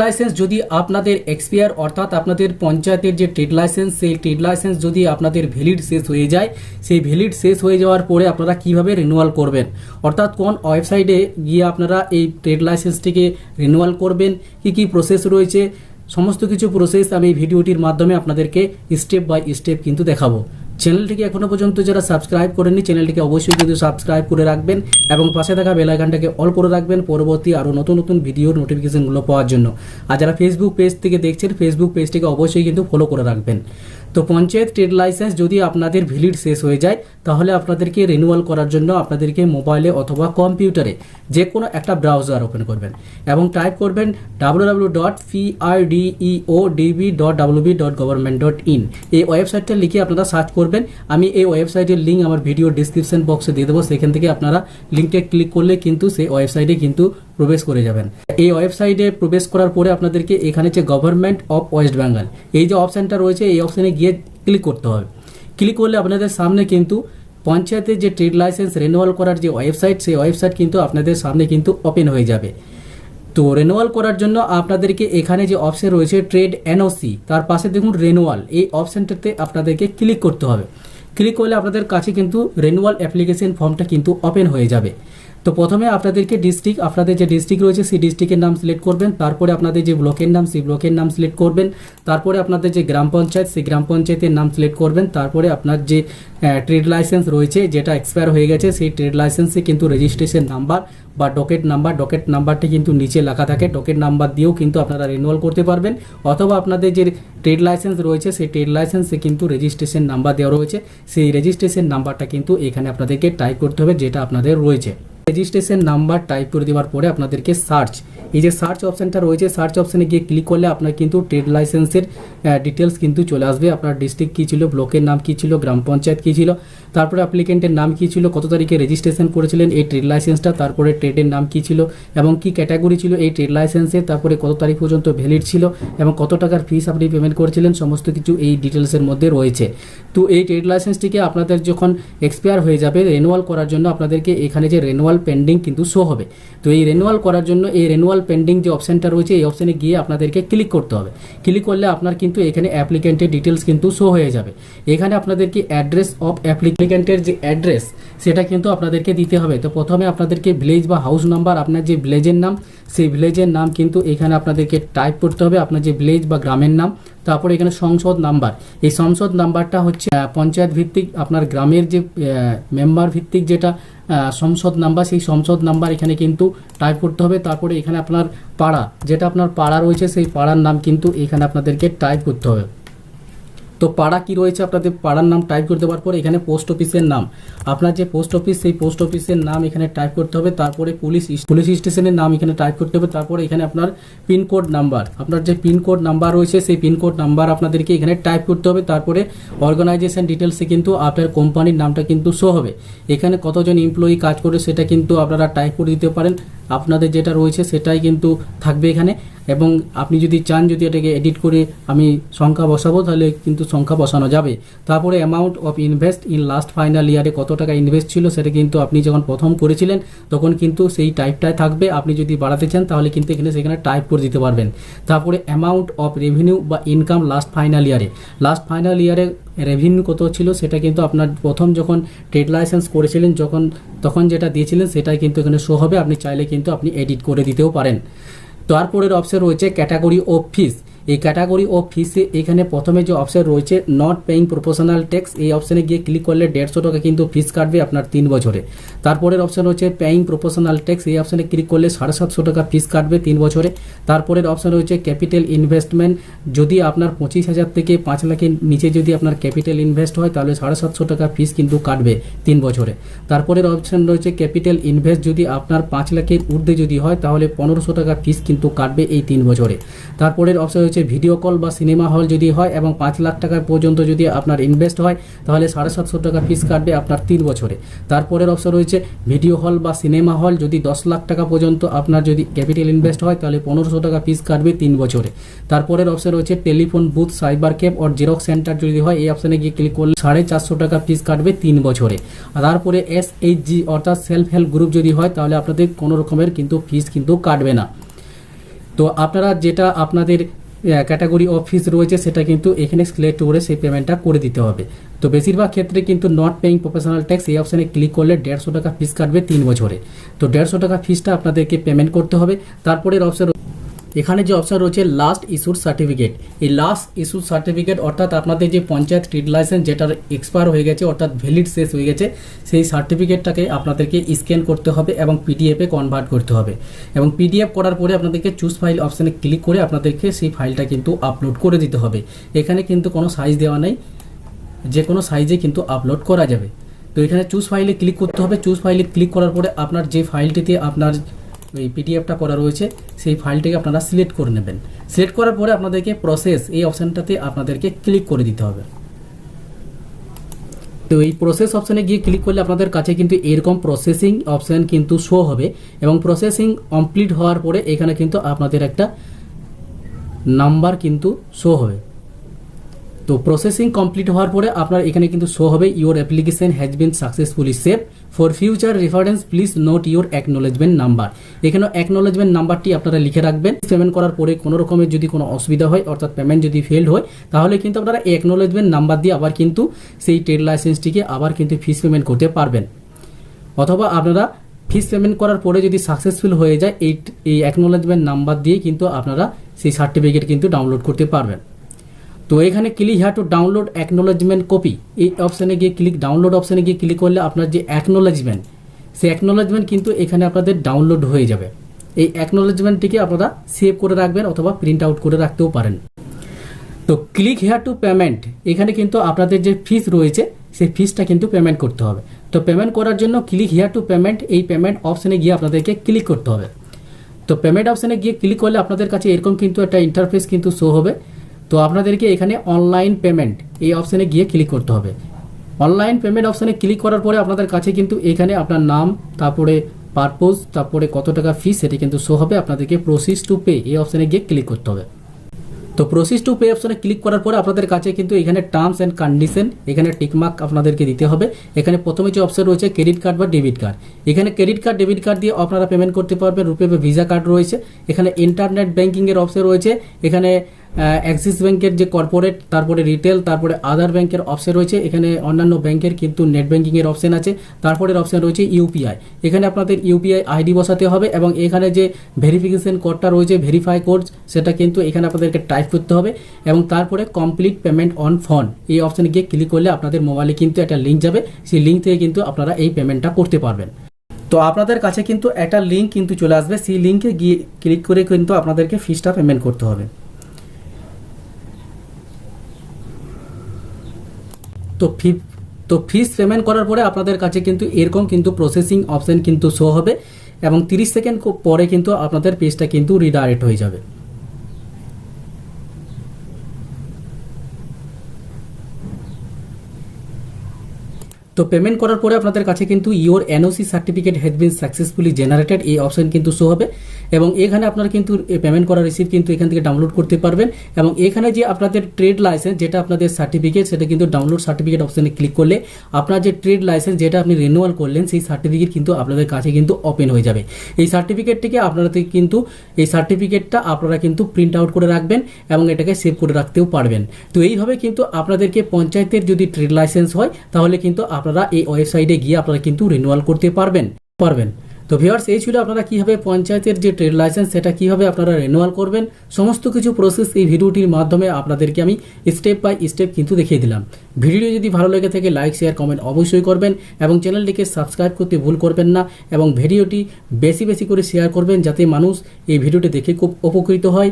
Licence যদি আপনাদের expire অর্থাৎ আপনাদের পঞ্চায়েতের যে ট্রেড লাইসেন্স সেই ট্রেড লাইসেন্স যদি আপনাদের ভ্যালিড শেষ হয়ে যায়, সেই ভ্যালিড শেষ হয়ে যাওয়ার পরে আপনারা কিভাবে রিনিউয়াল করবেন, অর্থাৎ কোন ওয়েবসাইটে গিয়ে আপনারা এই ট্রেড লাইসেন্সটিকে রিনিউয়াল করবেন, কি প্রসেস রয়েছে, সমস্ত কিছু প্রসেস আমি এই ভিডিওটির মাধ্যমে আপনাদেরকে স্টেপ বাই স্টেপ কিন্তু দেখাবো। চ্যানেলটিকে এখনো পর্যন্ত যারা সাবস্ক্রাইব করেননি চ্যানেলটিকে অবশ্যই কিন্তু সাবস্ক্রাইব করে রাখবেন এবং পাশে থাকা বেল আইকনটাকে অল করে রাখবেন পরবর্তী আরও নতুন নতুন ভিডিওর নোটিফিকেশনগুলো পাওয়ার জন্য। আর যারা ফেসবুক পেজ থেকে দেখছেন ফেসবুক পেজটিকে অবশ্যই কিন্তু ফলো করে রাখবেন। তো পঞ্চায়েত ট্রেড লাইসেন্স যদি আপনাদের ভ্যালিড শেষ হয়ে যায় তাহলে আপনাদেরকে রিনিউয়াল করার জন্য আপনাদেরকে মোবাইলে অথবা কম্পিউটারে যে কোনো একটা ব্রাউজার ওপেন করবেন এবং টাইপ করবেন www.prdodb.wb.government.in। এই ওয়েবসাইটটা লিখে আপনারা সার্চ করবেন। আমি এই ওয়েবসাইটের লিঙ্ক আমার ভিডিও ডিসক্রিপশন বক্সে দিয়ে দেবো, সেখান থেকে আপনারা লিঙ্কে ক্লিক করলে কিন্তু সেই ওয়েবসাইটে কিন্তু প্রবেশ করে যাবেন। এই ওয়েবসাইটে প্রবেশ করার পরে আপনাদেরকে এখানে যে গভর্নমেন্ট অফ ওয়েস্ট বেঙ্গল এই যে অপশানটা রয়েছে এই অপশানে গিয়ে ক্লিক করতে হবে। ক্লিক করলে আপনাদের সামনে কিন্তু পঞ্চায়েতের যে ট্রেড লাইসেন্স রিনিউয়াল করার যে ওয়েবসাইট সেই ওয়েবসাইট কিন্তু আপনাদের সামনে কিন্তু ওপেন হয়ে যাবে। তো রিনিউয়াল করার জন্য আপনাদেরকে এখানে যে অপশন রয়েছে ট্রেড এনওসি তার পাশে দেখুন রিনিউয়াল, এই অপশানটাতে আপনাদেরকে ক্লিক করতে হবে। ক্লিক করলে আপনাদের কাছে কিন্তু রিনিউয়াল অ্যাপ্লিকেশন ফর্মটা কিন্তু ওপেন হয়ে যাবে। তো প্রথমে আপনাদেরকে ডিস্ট্রিক্ট, আপনাদের যে ডিস্ট্রিক্ট রয়েছে সেই ডিস্ট্রিক্টের নাম সিলেক্ট করবেন, তারপরে আপনাদের যে ব্লকের নাম সেই ব্লকের নাম সিলেক্ট করবেন, তারপরে আপনাদের যে গ্রাম পঞ্চায়েত সেই গ্রাম পঞ্চায়েতের নাম সিলেক্ট করবেন, তারপরে আপনার যে ট্রেড লাইসেন্স রয়েছে যেটা এক্সপায়ার হয়ে গেছে সেই ট্রেড লাইসেন্সে কিন্তু রেজিস্ট্রেশন নাম্বার বা ডকেট নাম্বারটি কিন্তু নিচে লেখা থাকে, ডকেট নাম্বার দিয়েও কিন্তু আপনারা রিনিউয়াল করতে পারবেন, অথবা আপনাদের যে ট্রেড লাইসেন্স রয়েছে সেই ট্রেড লাইসেন্সে কিন্তু রেজিস্ট্রেশন নাম্বার দেওয়া রয়েছে, সেই রেজিস্ট্রেশন নাম্বারটা কিন্তু এখানে আপনাদেরকে টাইপ করতে হবে যেটা আপনাদের রয়েছে। রেজিস্ট্রেশন নাম্বার টাইপ করে দেওয়ার পরে আপনাদেরকে সার্চ, এই যে সার্চ অপশানটা রয়েছে সার্চ অপশানে গিয়ে ক্লিক করলে আপনার কিন্তু ট্রেড লাইসেন্সের ডিটেলস কিন্তু চলে আসবে। আপনার ডিস্ট্রিক্ট কী ছিল, ব্লকের নাম কী ছিল, গ্রাম পঞ্চায়েত কী ছিল, তারপরে অ্যাপ্লিকেন্টের নাম কী ছিল, কত তারিখে রেজিস্ট্রেশন করেছিলেন এই ট্রেড লাইসেন্সটা, তারপরে ট্রেডের নাম কী ছিল এবং কি ক্যাটাগরি ছিল এই ট্রেড লাইসেন্সের, তারপরে কত তারিখ পর্যন্ত ভ্যালিড ছিল এবং কত টাকার ফিস আপনি পেমেন্ট করেছিলেন, সমস্ত কিছু এই ডিটেলসের মধ্যে রয়েছে। তো এই ট্রেড লাইসেন্সটিকে আপনাদের যখন এক্সপায়ার হয়ে যাবে রিনিউয়াল করার জন্য আপনাদেরকে এখানে যে রিনিউয়াল পেন্ডিং কিন্তু শো হবে। তো এই রিনিউয়াল করার জন্য এই রিনিউয়াল পেন্ডিং যে অপশানটা রয়েছে এই অপশানে গিয়ে আপনাদেরকে ক্লিক করতে হবে। ক্লিক করলে আপনার কিন্তু এখানে অ্যাপ্লিকেন্টের ডিটেলস কিন্তু শো হয়ে যাবে। এখানে আপনাদেরকে অ্যাড্রেস অফ অ্যাপ্লিকেন্টের যে অ্যাড্রেস সেটা কিন্তু আপনাদেরকে দিতে হবে। তো প্রথমে আপনাদেরকে ভিলেজ বা হাউস নাম্বার, আপনার যে ভিলেজের নাম সেই ভিলেজের নাম কিন্তু এখানে আপনাদেরকে টাইপ করতে হবে, আপনার যে ভিলেজ বা গ্রামের নাম, তারপরে এখানে সংসদ নাম্বার, এই সংসদ নাম্বারটা হচ্ছে পঞ্চায়েত ভিত্তিক আপনার গ্রামের যে মেম্বার ভিত্তিক যেটা সংসদ নাম্বার সেই সংসদ নাম্বার এখানে কিন্তু টাইপ করতে হবে। তারপরে এখানে আপনার পাড়া, যেটা আপনার পাড়া রয়েছে সেই পাড়ার নাম কিন্তু এখানে আপনাদেরকে টাইপ করতে হবে। তো পাড়া কি রয়েছে আপনাদের পাড়ার নাম টাইপ করতে দেওয়ার পর এখানে পোস্ট অফিসের নাম, আপনার যে পোস্ট অফিস সেই পোস্ট অফিসের নাম এখানে টাইপ করতে হবে। তারপরে পুলিশ স্টেশনের নাম এখানে টাইপ করতে হবে। তারপরে এখানে আপনার পিনকোড নাম্বার, আপনার যে পিনকোড নাম্বার রয়েছে সেই পিনকোড নাম্বার আপনাদেরকে এখানে টাইপ করতে হবে। তারপরে অর্গানাইজেশন ডিটেলসে কিন্তু আপনার কোম্পানির নামটা কিন্তু শো হবে। এখানে কতজন এমপ্লয়ি কাজ করে সেটা কিন্তু আপনারা টাইপ করে দিতে পারেন, আপনাদের যেটা রয়েছে সেটাই কিন্তু থাকবে এখানে। এবং আপনি যদি চান যদি এটাকে এডিট করে আমি সংখ্যা বসাবো তাহলে কিন্তু সংখ্যা বসানো যাবে। তারপরে amount of invest in last final ইয়ারে কত টাকা ইনভেস্ট ছিল সেটা কিন্তু আপনি যখন প্রথম করেছিলেন তখন কিন্তু সেই টাইপটাই থাকবে। আপনি যদি বাড়াতে চান তাহলে কিন্তু সেখানে টাইপ করে দিতে পারবেন। তারপরে অ্যামাউন্ট অফ রেভিনিউ বা ইনকাম লাস্ট ফাইনাল ইয়ারে রেভিনিউ কত ছিল সেটা কিন্তু আপনার প্রথম যখন ট্রেড লাইসেন্স করেছিলেন তখন যেটা দিয়েছিলেন সেটাই কিন্তু এখানে শো হবে। আপনি চাইলে কিন্তু আপনি এডিট করে দিতেও পারেন। তারপরের অপশন রয়েছে ক্যাটাগরি অফ ফিস, এই ক্যাটাগরি অফ ফিসে এখানে প্রথমে যে অপশন রয়েছে নট পেইং প্রপোর্শনাল ট্যাক্স, এই অপশানে গিয়ে ক্লিক করলে 150 টাকা কিন্তু ফিস কাটবে আপনার 3 বছরে। তারপরের অপশন রয়েছে পেইং প্রপোর্শনাল ট্যাক্স, এই অপশানে ক্লিক করলে 750 টাকা ফিস কাটবে 3 বছরে। তারপরের অপশন রয়েছে ক্যাপিটাল ইনভেস্টমেন্ট, যদি আপনার 25,000 থেকে 5 লাখের নিচে যদি আপনার ক্যাপিটাল ইনভেস্ট হয় তাহলে 750 টাকা ফিস কিন্তু কাটবে 3 বছরে। তারপরের অপশন রয়েছে ক্যাপিটাল ইনভেস্ট, যদি আপনার 5 লাখের ঊর্ধ্বে যদি হয় তাহলে 1500 টাকা ফিস কিন্তু কাটবে এই 3 বছরে। তারপরের অপশন রয়েছে ভিডিও কল বা সিনেমা হল যদি হয় এবং 5 লাখ টাকা পর্যন্ত যদি আপনার ইনভেস্ট হয় তাহলে 750 টাকা ফিস কাটবে আপনার 3 বছরে। তারপরের অপশন রয়েছে ভিডিও হল বা সিনেমা হল, যদি 10 লাখ টাকা পর্যন্ত আপনার যদি ক্যাপিটাল ইনভেস্ট হয় তাহলে 1500 টাকা ফিস কাটবে 3 বছরে। তারপরের অপশন রয়েছে টেলিফোন বুথ, সাইবার ক্যাফ আর জেরক্স সেন্টার যদি হয় এই অপশানে গিয়ে ক্লিক করলে 450 টাকা ফিস কাটবে 3 বছরে। আর তারপরে SHG অর্থাৎ সেলফ হেল্প গ্রুপ যদি হয় তাহলে আপনাদের কোনো রকমের কিন্তু ফিস কিন্তু কাটবে না। তো আপনারা যেটা আপনাদের ক্যাটাগরি অফ ফিস রয়েছে সেটা কিন্তু এখানে সিলেক্ট করে সেই পেমেন্টটা করে দিতে হবে। তো বেশিরভাগ ক্ষেত্রে কিন্তু নট পেইং প্রফেশনাল ট্যাক্স এই অপশানে ক্লিক করলে 150 টাকা ফিস কাটবে 3 বছরে। তো 150 টাকা ফিসটা আপনাদেরকে পেমেন্ট করতে হবে। তারপরের অপশান এখানে যে অপশান রয়েছে লাস্ট ইস্যুড সার্টিফিকেট, এই লাস্ট ইস্যুড সার্টিফিকেট অর্থাৎ আপনাদের যে পঞ্চায়েত ট্রেড লাইসেন্স যেটার এক্সপায়ার হয়ে গেছে অর্থাৎ ভ্যালিড শেষ হয়ে গেছে সেই সার্টিফিকেটটাকে আপনাদেরকে স্ক্যান করতে হবে এবং পিডিএফে কনভার্ট করতে হবে। এবং পিডিএফ করার পরে আপনাদেরকে চুজ ফাইল অপশানে ক্লিক করে আপনাদেরকে সেই ফাইলটা কিন্তু আপলোড করে দিতে হবে। এখানে কিন্তু কোনো সাইজ দেওয়া নেই, যে কোনো সাইজে কিন্তু আপলোড করা যাবে। তো এখানে চুজ ফাইলে ক্লিক করতে হবে। চুজ ফাইলে ক্লিক করার পরে আপনার যে ফাইলটিতে আপনার এই পিডিএফটা করা রয়েছে সেই ফাইলটাকে আপনারা সিলেক্ট করে নেবেন। সিলেক্ট করার পরে আপনাদেরকে প্রসেস এই অপশানটাতে আপনাদেরকে ক্লিক করে দিতে হবে। তো এই প্রসেস অপশানে গিয়ে ক্লিক করলে আপনাদের কাছে কিন্তু এরকম প্রসেসিং অপশান কিন্তু শো হবে এবং প্রসেসিং কমপ্লিট হওয়ার পরে এখানে কিন্তু আপনাদের একটা নাম্বার কিন্তু শো হবে। তো প্রসেসিং কমপ্লিট হওয়ার পরে আপনার এখানে কিন্তু শো হবে your application has been successfully save for future reference please note your acknowledgement number. এখানে অ্যাকনোলেজমেন্ট নাম্বারটি আপনারা লিখে রাখবেন। পেমেন্ট করার পরে কোনো রকমের যদি কোনো অসুবিধা হয় অর্থাৎ পেমেন্ট যদি ফেলড হয় তাহলে কিন্তু আপনারা অ্যাকনোলেজমেন্ট নাম্বার দিয়ে আবার কিন্তু সেই ট্রেড লাইসেন্সটিকে আবার কিন্তু ফিস পেমেন্ট করতে পারবেন। অথবা আপনারা ফিস পেমেন্ট করার পরে যদি সাকসেসফুল হয়ে যায় এই অ্যাকনোলেজমেন্ট নাম্বার দিয়ে কিন্তু আপনারা সেই সার্টিফিকেট কিন্তু ডাউনলোড করতে পারবেন। তো এখানে ক্লিক হ্যাঁ টু ডাউনলোড অ্যাকনোলেজমেন্ট কপি এই অপশানে গিয়ে ডাউনলোড অপশানে গিয়ে ক্লিক করলে আপনার যে অ্যাকনোলেজমেন্ট সেই অ্যাকনোলেজমেন্ট কিন্তু এখানে আপনাদের ডাউনলোড হয়ে যাবে। এই অ্যাকনোলেজমেন্টটিকে আপনারা সেভ করে রাখবেন অথবা প্রিন্ট আউট করে রাখতেও পারেন। তো ক্লিক হেয়ার টু পেমেন্ট এখানে কিন্তু আপনাদের যে ফিস রয়েছে সেই ফিসটা কিন্তু পেমেন্ট করতে হবে। তো পেমেন্ট করার জন্য ক্লিক হেয়ার টু পেমেন্ট এই পেমেন্ট অপশানে গিয়ে আপনাদেরকে ক্লিক করতে হবে। তো পেমেন্ট অপশানে গিয়ে ক্লিক করলে আপনাদের কাছে এরকম কিন্তু একটা ইন্টারফেস কিন্তু শো হবে। তো আপনাদেরকে এখানে অনলাইন পেমেন্ট এই অপশানে গিয়ে ক্লিক করতে হবে। অনলাইন পেমেন্ট অপশানে ক্লিক করার পরে আপনাদের কাছে কিন্তু এখানে আপনার নাম তারপরে পারপোজ তারপরে কত টাকা ফিস সেটি কিন্তু শো হবে। আপনাদেরকে প্রসিস টু পে এই অপশানে গিয়ে ক্লিক করতে হবে। তো প্রসিস টু পে অপশানে ক্লিক করার পরে আপনাদের কাছে কিন্তু এখানে টার্মস অ্যান্ড কন্ডিশন এখানে টিকমার্ক আপনাদেরকে দিতে হবে। এখানে প্রথমে যে অপশান রয়েছে ক্রেডিট কার্ড বা ডেবিট কার্ড, এখানে ক্রেডিট কার্ড ডেবিট কার্ড দিয়ে আপনারা পেমেন্ট করতে পারবেন। রুপে বা ভিসা কার্ড রয়েছে, এখানে ইন্টারনেট ব্যাঙ্কিংয়ের অপশান রয়েছে, এখানে অ্যাক্সিস ব্যাংকের যে কর্পোরেট তারপরে রিটেল তারপরে আদার ব্যাংকের অপশন রয়েছে, এখানে অন্যান্য ব্যাংকের কিন্তু নেট ব্যাংকিংয়ের অপশন আছে। তারপরের অপশন রয়েছে ইউপিআই, এখানে আপনাদের ইউপিআই আইডি বসাতে হবে এবং এখানে যে ভেরিফিকেশন কোডটা রয়েছে ভেরিফাই কোড সেটা কিন্তু এখানে আপনাদেরকে টাইপ করতে হবে এবং তারপরে কমপ্লিট পেমেন্ট অন ফোন এই অপশানে গিয়ে ক্লিক করলে আপনাদের মোবাইলে কিন্তু একটা লিঙ্ক যাবে, সেই লিঙ্ক থেকে কিন্তু আপনারা এই পেমেন্টটা করতে পারবেন। তো আপনাদের কাছে কিন্তু একটা লিঙ্ক কিন্তু চলে আসবে, সেই লিঙ্কে গিয়ে ক্লিক করে কিন্তু আপনাদেরকে ফিসটা পেমেন্ট করতে হবে। তো ফিস পেমেন্ট করার পরে আপনাদের কাছে কিন্তু এরকম কিন্তু প্রসেসিং অপশন কিন্তু শো হবে এবং 30 সেকেন্ড পরে কিন্তু আপনাদের পেজটা কিন্তু রিডাইরেক্ট হয়ে যাবে। তো পেমেন্ট করার পরে আপনাদের কাছে কিন্তু your NOC certificate has been successfully generated এই অপশন কিন্তু শো হবে এবং এখানে আপনারা কিন্তু পেমেন্ট করার রিসিপ্ট কিন্তু এখান থেকে ডাউনলোড করতে পারবেন এবং এখানে যে আপনাদের ট্রেড লাইসেন্স যেটা আপনাদের সার্টিফিকেট সেটা কিন্তু ডাউনলোড সার্টিফিকেট অপশনে ক্লিক করলে আপনার যে ট্রেড লাইসেন্স যেটা আপনি রিনিউয়াল করলেন সেই সার্টিফিকেট কিন্তু আপনাদের কাছে কিন্তু ওপেন হয়ে যাবে। এই সার্টিফিকেটটিকে আপনারা কিন্তু এই সার্টিফিকেটটা আপনারা কিন্তু প্রিন্ট আউট করে রাখবেন এবং এটাকে সেভ করে রাখতেও পারবেন। তো এইভাবে কিন্তু আপনাদেরকে পঞ্চায়েতের যদি ট্রেড লাইসেন্স হয় তাহলে কিন্তু আপনারা এই ওয়েবসাইটে গিয়ে আপনারা কিন্তু রিনিউয়াল করতে পারবেন। তো ভিউয়ার্স, এই ছিল আপনারা কিভাবে পঞ্চায়েতের যে ট্রেড লাইসেন্স সেটা কিভাবে আপনারা রিনিউয়াল করবেন, সমস্ত কিছু প্রসেস এই ভিডিওটির মাধ্যমে আপনাদেরকে আমি স্টেপ বাই স্টেপ কিন্তু দেখিয়ে দিলাম। ভিডিওটি যদি ভালো লেগে থাকে লাইক শেয়ার কমেন্ট অবশ্যই করবেন এবং চ্যানেলটিকে সাবস্ক্রাইব করতে ভুল করবেন না এবং ভিডিওটি বেশি বেশি করে শেয়ার করবেন যাতে মানুষ এই ভিডিওটি দেখে খুব উপকৃত হয়।